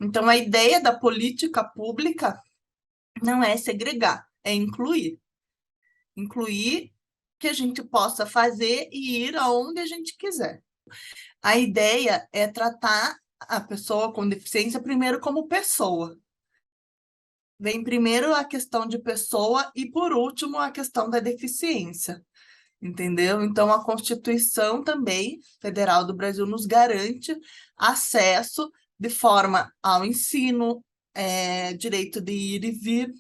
Então, a ideia da política pública não é segregar, é incluir. Incluir que a gente possa fazer e ir aonde a gente quiser. A ideia é tratar a pessoa com deficiência primeiro como pessoa. Vem primeiro a questão de pessoa e, por último, a questão da deficiência. Entendeu? Então, a Constituição também Federal do Brasil nos garante acesso de forma ao ensino, direito de ir e vir.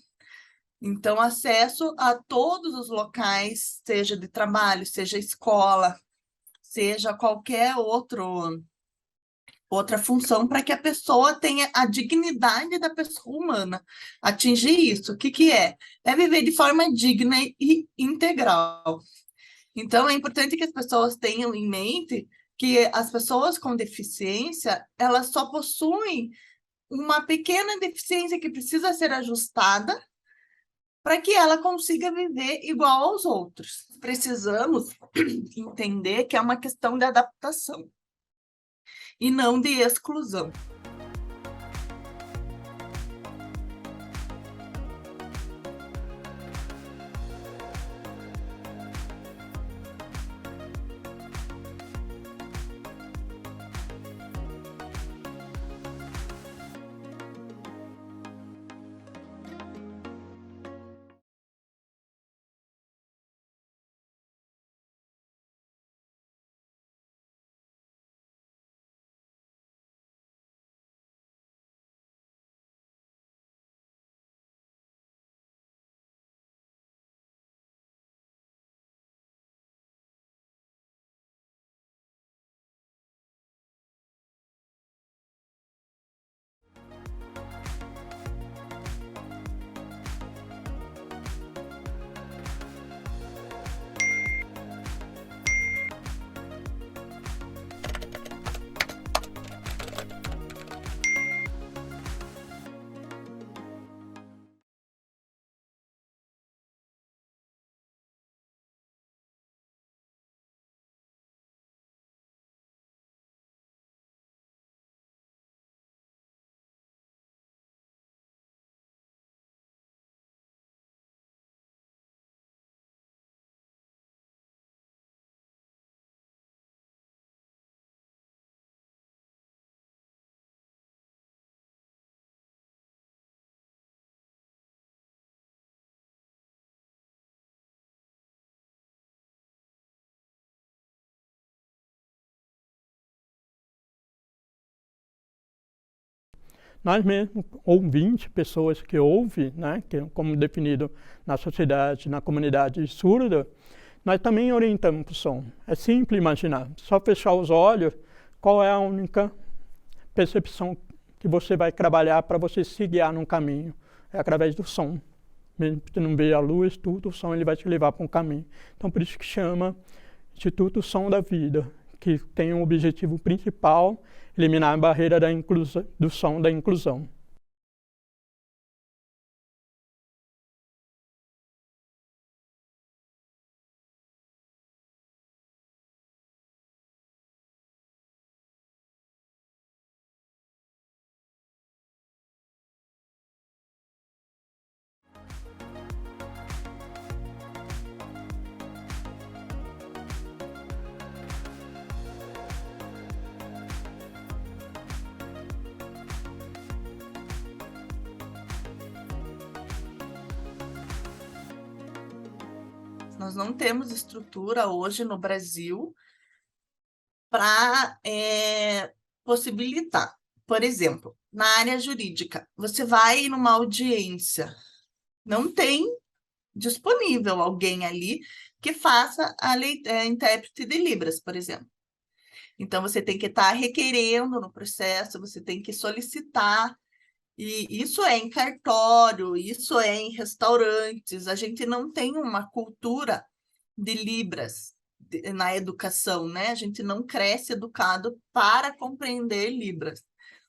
Então, acesso a todos os locais, seja de trabalho, seja escola, seja qualquer outra função, para que a pessoa tenha a dignidade da pessoa humana. Atingir isso, o que que é? É viver de forma digna e integral. Então, é importante que as pessoas tenham em mente que as pessoas com deficiência, elas só possuem uma pequena deficiência que precisa ser ajustada para que ela consiga viver igual aos outros. Precisamos entender que é uma questão de adaptação e não de exclusão. Nós mesmos, ouvintes, pessoas que ouvem, né, que, como definido na sociedade, na comunidade surda, nós também orientamos para o som. É simples imaginar, só fechar os olhos, qual é a única percepção que você vai trabalhar para você se guiar num caminho. É através do som. Mesmo que você não veja a luz, tudo, o som ele vai te levar para um caminho. Então por isso que chama Instituto Som da Vida, que tem um objetivo principal, eliminar a barreira da inclusão, do som da inclusão. Nós não temos estrutura hoje no Brasil para possibilitar. Por exemplo, na área jurídica, você vai numa audiência, não tem disponível alguém ali que faça intérprete de Libras, por exemplo. Então, você tem que estar requerendo no processo, você tem que solicitar, e isso é em cartório, isso é em restaurantes. A gente não tem uma cultura de Libras na educação, né? A gente não cresce educado para compreender Libras,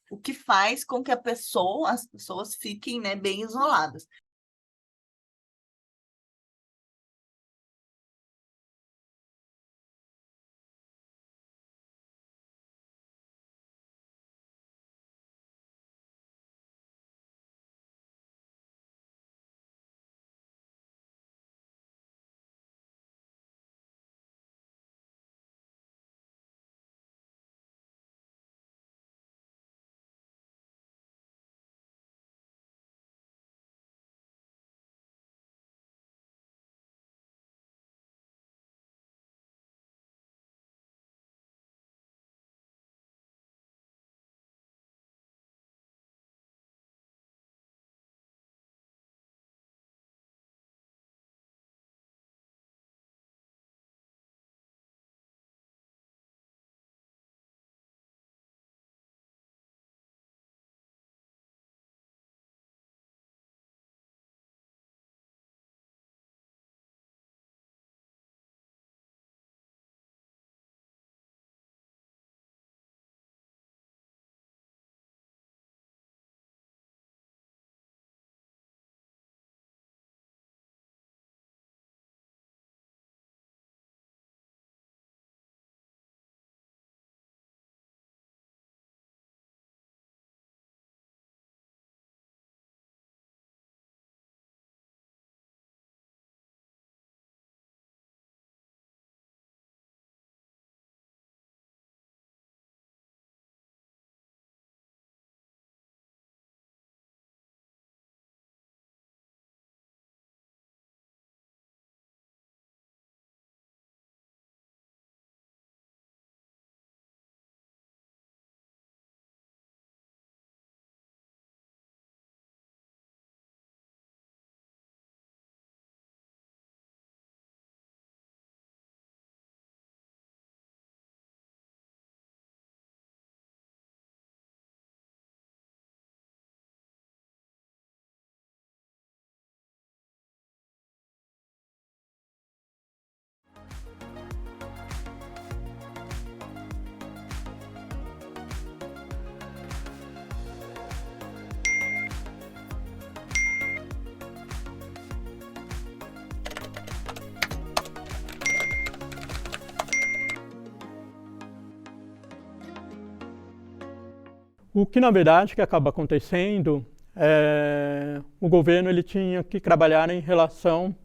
o que faz com que as pessoas fiquem, né, bem isoladas. O que, na verdade, que acaba acontecendo é o governo ele tinha que trabalhar em relação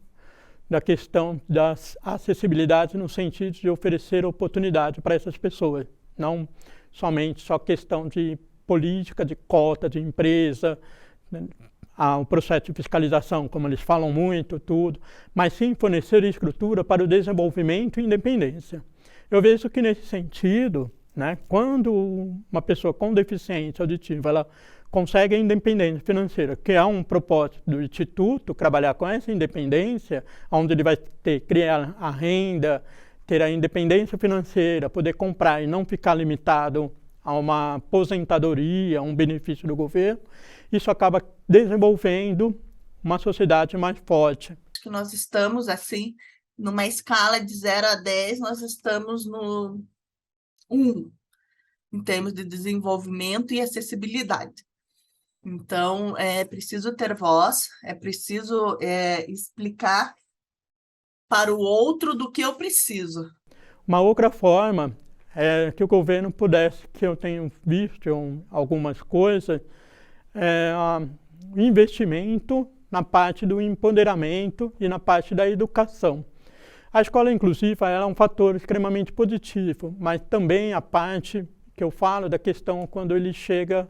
da questão da acessibilidade no sentido de oferecer oportunidade para essas pessoas, não somente só questão de política, de cota, de empresa, né, o processo de fiscalização, como eles falam muito, tudo, mas sim fornecer estrutura para o desenvolvimento e independência. Eu vejo que nesse sentido, né, quando uma pessoa com deficiência auditiva ela consegue a independência financeira, que é um propósito do Instituto, trabalhar com essa independência, onde ele vai criar a renda, ter a independência financeira, poder comprar e não ficar limitado a uma aposentadoria, a um benefício do governo, isso acaba desenvolvendo uma sociedade mais forte. Acho que nós estamos, assim, numa escala de 0 a 10, nós estamos no 1, em termos de desenvolvimento e acessibilidade. Então, é preciso ter voz, é preciso explicar para o outro do que eu preciso. Uma outra forma é que o governo pudesse, que eu tenho visto algumas coisas, investimento na parte do empoderamento e na parte da educação. A escola inclusiva é um fator extremamente positivo, mas também a parte que eu falo da questão quando ele chega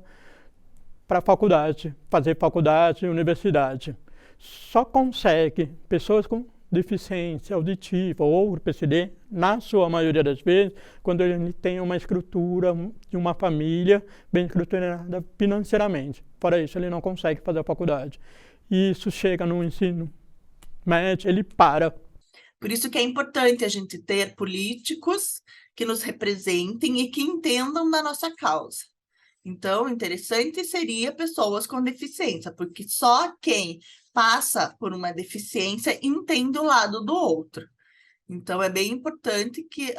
para a faculdade, fazer faculdade e universidade. Só consegue pessoas com deficiência auditiva ou PCD, na sua maioria das vezes, quando ele tem uma estrutura de uma família bem estruturada financeiramente. Fora isso, ele não consegue fazer a faculdade. E isso chega no ensino médio, ele para. Por isso que é importante a gente ter políticos que nos representem e que entendam da nossa causa. Então, interessante seria pessoas com deficiência, porque só quem passa por uma deficiência entende o lado do outro. Então, é bem importante que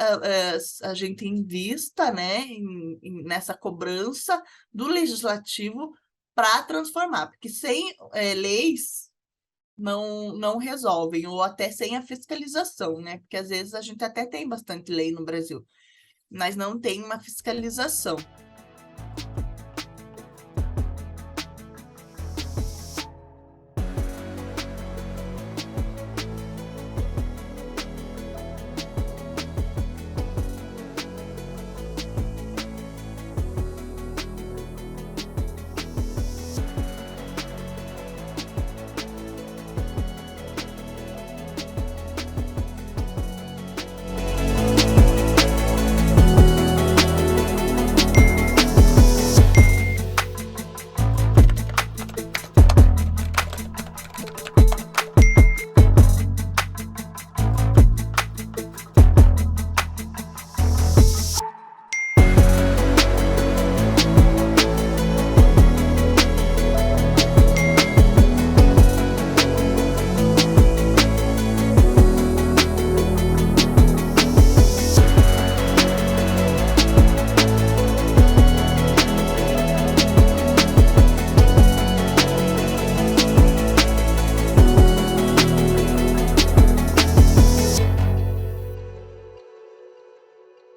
a gente invista, né, nessa cobrança do legislativo para transformar, porque sem leis não resolvem, ou até sem a fiscalização, né? Porque às vezes a gente até tem bastante lei no Brasil, mas não tem uma fiscalização.